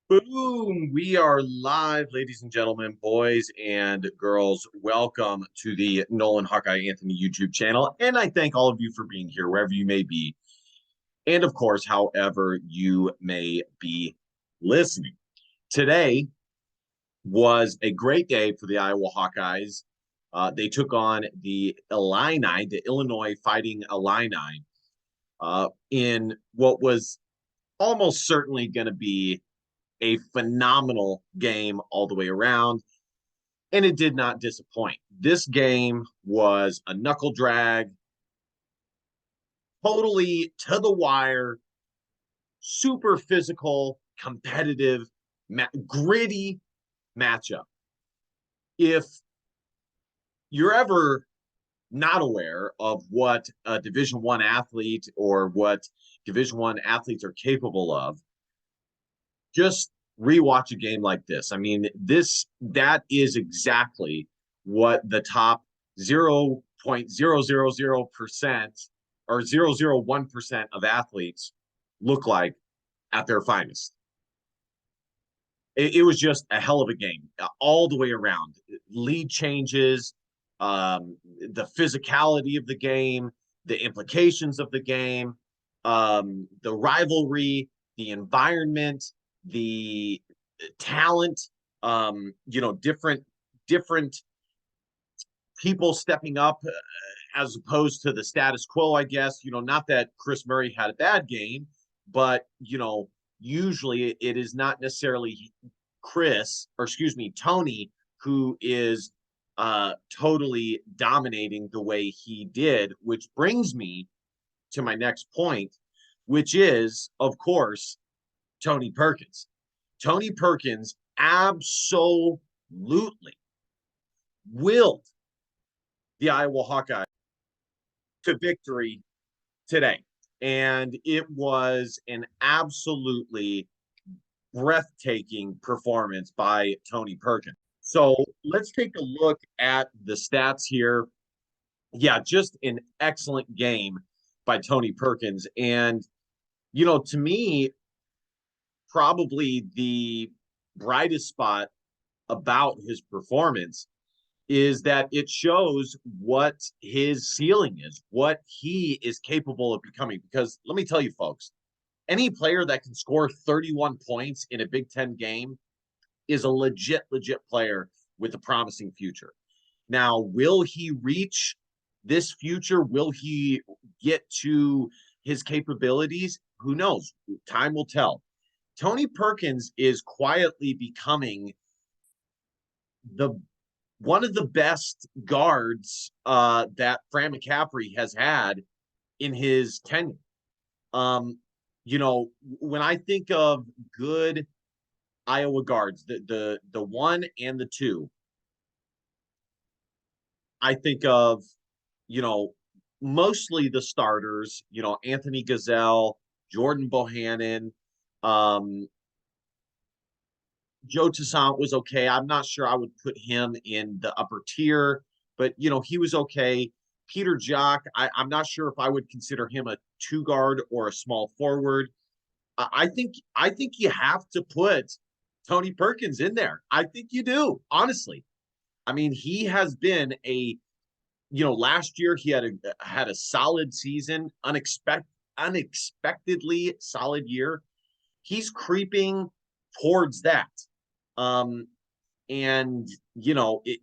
Boom! We are live, ladies and gentlemen, boys and girls. Welcome to the Nolan Hawkeye Anthony YouTube channel. And I thank all of you for being here, wherever you may be. And of course, however you may be listening. Today was a great day for the Iowa Hawkeyes. They took on the Illini, the Illinois Fighting Illini, in what was almost certainly going to be a phenomenal game all the way around, and it did not disappoint. This game was a knuckle drag, totally to the wire, super physical, competitive, gritty matchup. If you're ever not aware of what a Division One athlete or what Division One athletes are capable of, just rewatch a game like this. I mean, that is exactly what the top 0.000% or 0.001% of athletes look like at their finest. It was just a hell of a game all the way around. Lead changes, the physicality of the game, the implications of the game, the rivalry, the environment, the talent, different people stepping up as opposed to the status quo, I guess. Not that Chris Murray had a bad game, but usually it is not necessarily Tony, who is totally dominating the way he did, which brings me to my next point, which is, of course, Tony Perkins. Tony Perkins absolutely willed the Iowa Hawkeyes to victory today. And it was an absolutely breathtaking performance by Tony Perkins. So let's take a look at the stats here. Yeah, just an excellent game by Tony Perkins. And, to me, probably the brightest spot about his performance is that it shows what his ceiling is, what he is capable of becoming. Because let me tell you, folks, any player that can score 31 points in a Big Ten game is a legit player with a promising future. Now, will he reach this future? Will he get to his capabilities? Who knows? Time will tell. Tony Perkins is quietly becoming one of the best guards that Fran McCaffrey has had in his tenure. When I think of good Iowa guards, the one and the two, I think of mostly the starters. Anthony Gazelle, Jordan Bohannon. Joe Toussaint was okay. I'm not sure I would put him in the upper tier, but he was okay. Peter Jock, I'm not sure if I would consider him a two guard or a small forward. I think you have to put Tony Perkins in there. I think you do, honestly. I mean, he has been last year he had a solid season, unexpectedly solid year. He's creeping towards that. And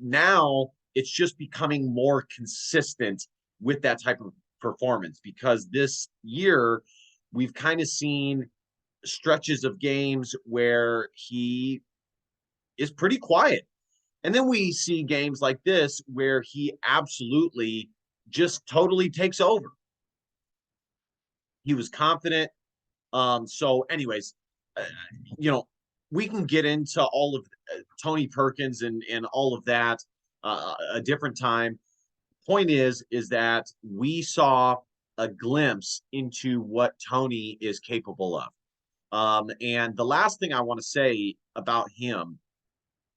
now it's just becoming more consistent with that type of performance, because this year we've kind of seen stretches of games where he is pretty quiet. And then we see games like this where he absolutely just totally takes over. He was confident. So anyways, we can get into all of Tony Perkins and all of that a different time. Point is that we saw a glimpse into what Tony is capable of. And the last thing I want to say about him,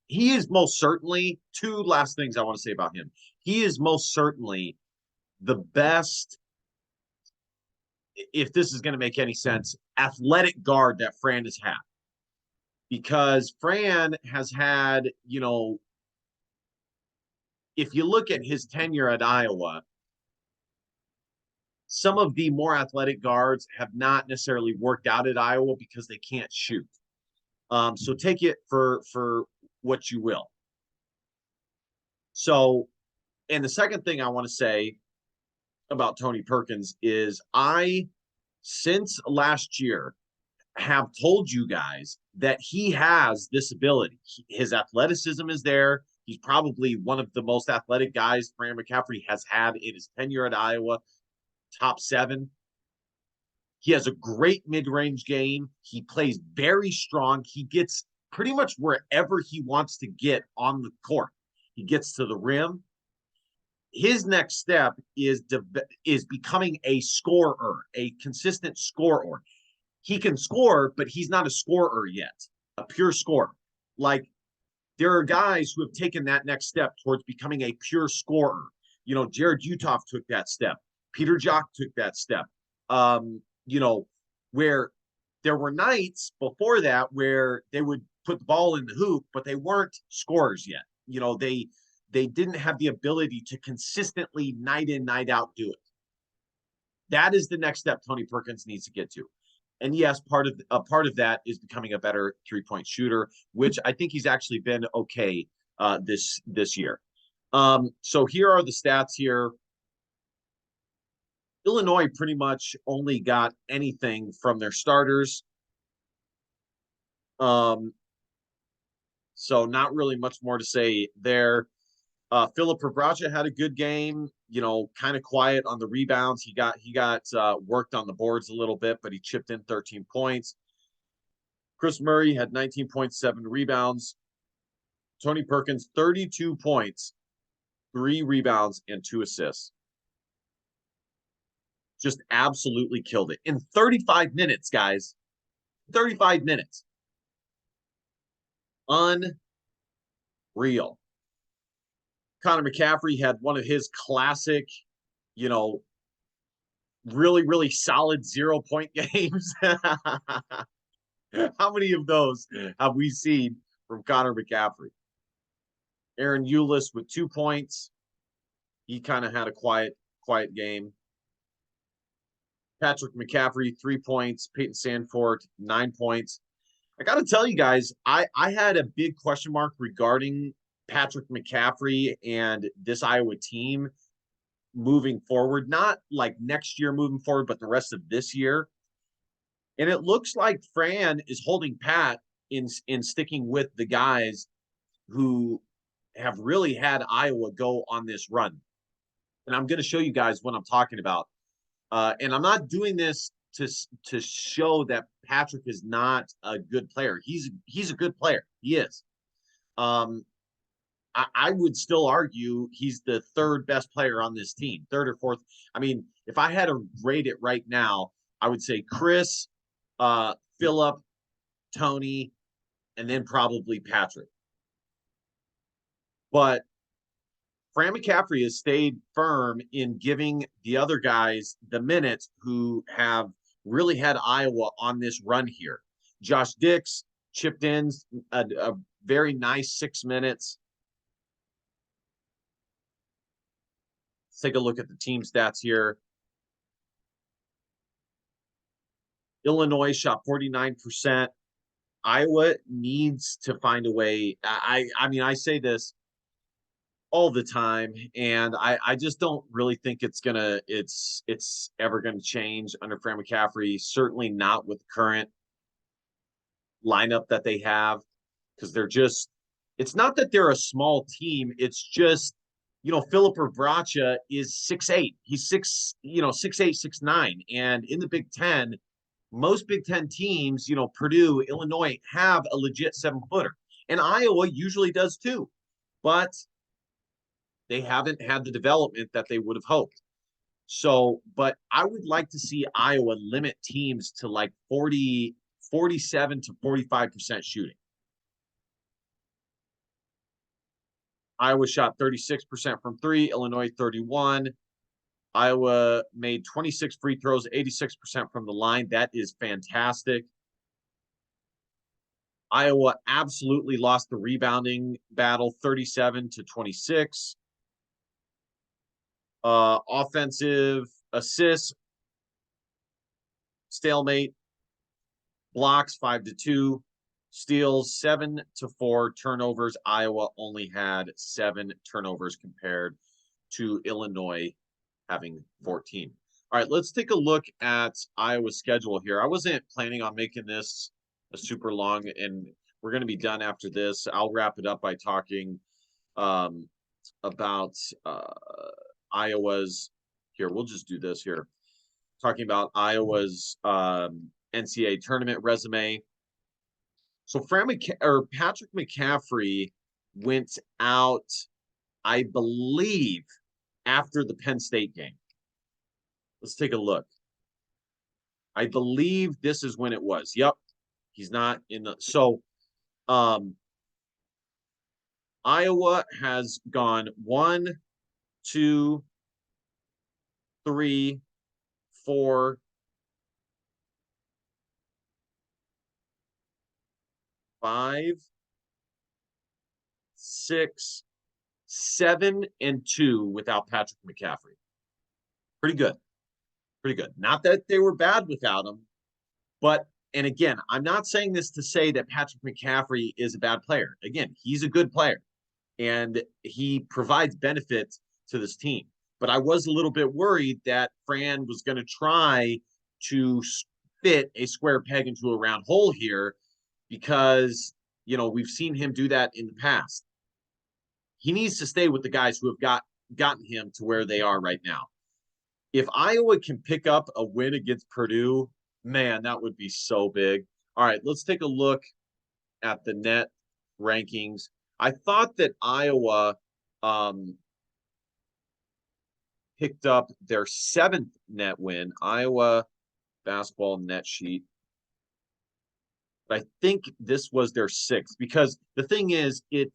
he is most certainly, two last things I want to say about him. He is most certainly the best, if this is going to make any sense, athletic guard that Fran has had. because Fran has had, if you look at his tenure at Iowa, some of the more athletic guards have not necessarily worked out at Iowa because they can't shoot. So take it for what you will. So, and the second thing I want to say about Tony Perkins is since last year, have told you guys that he has this ability. His athleticism is there. He's probably one of the most athletic guys Fran McCaffery has had in his tenure at Iowa, top 7. He has a great mid-range game. He plays very strong. He gets pretty much wherever he wants to get on the court. He gets to the rim. His next step is becoming a scorer, a consistent scorer. He can score, but he's not a scorer yet, a pure scorer. Like, there are guys who have taken that next step towards becoming a pure scorer. Jared Utoff took that step. Peter Jock took that step. Where there were nights before that where they would put the ball in the hoop, but they weren't scorers yet. They didn't have the ability to consistently night in, night out do it. That is the next step Tony Perkins needs to get to. And yes, part of that is becoming a better 3-point shooter, which I think he's actually been okay this year. So here are the stats here. Illinois pretty much only got anything from their starters. So not really much more to say there. Philip Prabracha had a good game, kind of quiet on the rebounds. He got worked on the boards a little bit, but he chipped in 13 points. Chris Murray had 19.7 rebounds. Tony Perkins, 32 points, 3 rebounds, and 2 assists. Just absolutely killed it in 35 minutes, guys. 35 minutes. Unreal. Connor McCaffery had one of his classic, really, really solid 0-point games. How many of those have we seen from Connor McCaffery? Aaron Eulis with 2 points. He kind of had a quiet game. Patrick McCaffery, 3 points. Peyton Sandfort, 9 points. I got to tell you guys, I had a big question mark regarding Patrick McCaffery and this Iowa team moving forward, not like next year moving forward, but the rest of this year. And it looks like Fran is holding pat in sticking with the guys who have really had Iowa go on this run. And I'm going to show you guys what I'm talking about. And I'm not doing this to show that Patrick is not a good player. He's a good player. He is. I would still argue he's the 3rd best player on this team, 3rd or 4th. I mean, if I had to rate it right now, I would say Chris, Philip, Tony, and then probably Patrick. But Fran McCaffery has stayed firm in giving the other guys the minutes who have really had Iowa on this run here. Josh Dix chipped in a very nice 6 minutes. Let's take a look at the team stats here. Illinois shot 49%. Iowa needs to find a way. I mean, I say this all the time, and I just don't really think it's ever gonna change under Fran McCaffery. Certainly not with the current lineup that they have, because it's not that they're a small team. It's just, Philip Prabracha is 6'8". He's 6'8", 6'9". And in the Big Ten, most Big Ten teams, Purdue, Illinois, have a legit 7-footer. And Iowa usually does too. But they haven't had the development that they would have hoped. So, but I would like to see Iowa limit teams to like 47 to 45% shooting. Iowa shot 36% from 3, Illinois 31. Iowa made 26 free throws, 86% from the line. That is fantastic. Iowa absolutely lost the rebounding battle, 37-26. Offensive assists, stalemate. Blocks 5-2. Steals 7-4. Turnovers. Iowa only had 7 turnovers compared to Illinois having 14. All right, let's take a look at Iowa's schedule here. I wasn't planning on making this a super long, and we're going to be done after this. I'll wrap it up by talking about Iowa's. Here, we'll just do this here. Talking about Iowa's NCAA tournament resume. So Patrick McCaffrey went out, I believe, after the Penn State game. Let's take a look. I believe this is when it was. Yep. He's not in the so Iowa has gone 1, 2, 3, 4, 5, 6, 7, and 2 without Patrick McCaffrey. Pretty good. Pretty good. Not that they were bad without him, but, and again, I'm not saying this to say that Patrick McCaffrey is a bad player. Again, he's a good player, and he provides benefits to this team. But I was a little bit worried that Fran was going to try to fit a square peg into a round hole here because, we've seen him do that in the past. He needs to stay with the guys who have gotten him to where they are right now. If Iowa can pick up a win against Purdue, man, that would be so big. All right, let's take a look at the net rankings. I thought that Iowa picked up their 7th net win. Iowa basketball net sheet. But I think this was their 6th because the thing is, it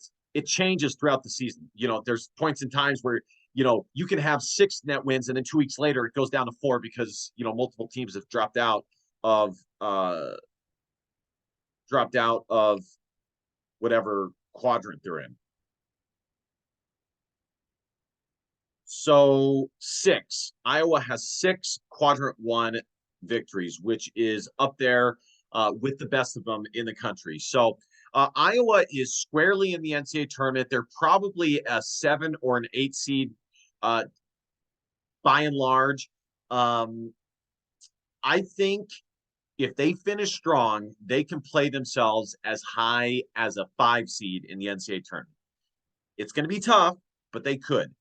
changes throughout the season. There's points and times where you can have 6 net wins, and then 2 weeks later it goes down to 4 because multiple teams have dropped out of whatever quadrant they're in. So 6. Iowa has 6 quadrant 1 victories, which is up there with the best of them in the country. So Iowa is squarely in the NCAA tournament. They're probably a 7 or an 8 seed by and large. I think if they finish strong, they can play themselves as high as a 5 seed in the NCAA tournament. It's going to be tough, but they could.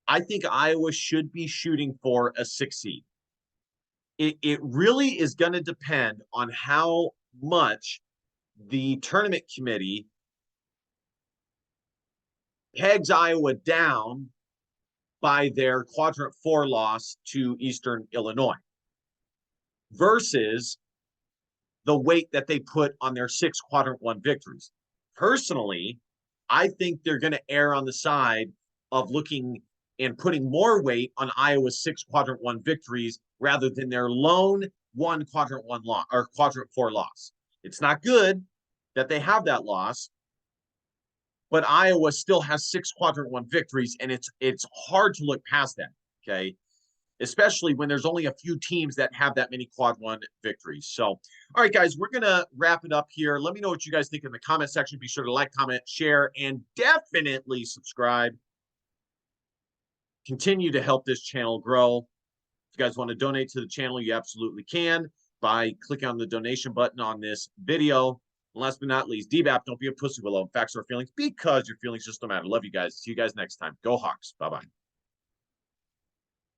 I think Iowa should be shooting for a 6 seed. It really is going to depend on how much the tournament committee pegs Iowa down by their quadrant 4 loss to Eastern Illinois versus the weight that they put on their 6 quadrant 1 victories. Personally, I think they're going to err on the side of looking and putting more weight on Iowa's 6 quadrant 1 victories rather than their lone 1 quadrant 1 loss or quadrant 4 loss. It's not good that they have that loss, but Iowa still has 6 quadrant 1 victories, and it's hard to look past that. Okay. Especially when there's only a few teams that have that many quad 1 victories. So, all right, guys, we're going to wrap it up here. Let me know what you guys think in the comment section. Be sure to like, comment, share, and definitely subscribe. Continue to help this channel grow. If you guys want to donate to the channel, you absolutely can by clicking on the donation button on this video. And last but not least, DBAP, don't be a pussy willow. Facts or feelings, because your feelings just don't matter. Love you guys. See you guys next time. Go Hawks. Bye-bye.